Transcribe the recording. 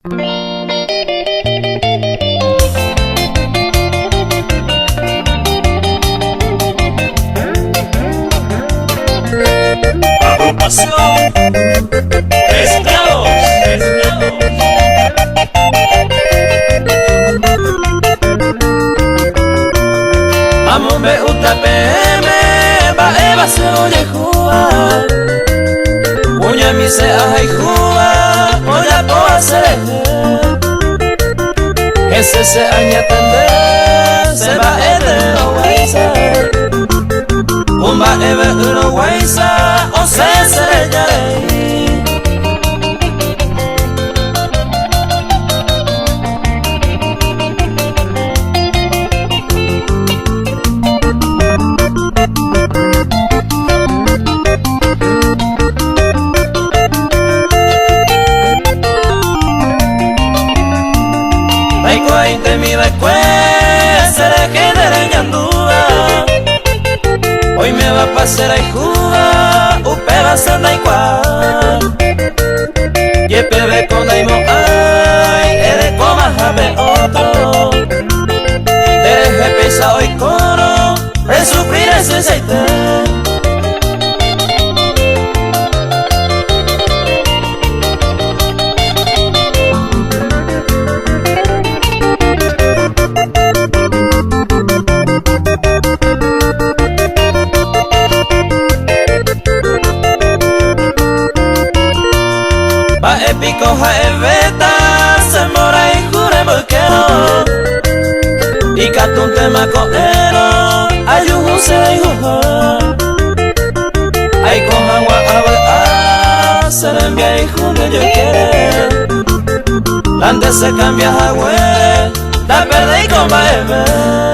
Agrupación Esclavos. Amo me gusta PM, ba eba se oye jugar. Punya mi se ajay jugar, oya toa se ese se aña tende, se va ede no waisa. Umba ebe no waisa, o se yare. Te mi becue, se le quede ñandúa. Hoy me va a pasar a Cuba, upe va a ser da igual. Y pebe con daimo ay, de coma jabe otro. Deje pesa hoy coro, resufrir ese seite. Ba épico jaeveta, se mora y jure boquero. Y catun tema coero, ayujo se ayujo. Ay con agua a se le envía y jure yo quiere. Lande se cambia agua, la perdí con baebe.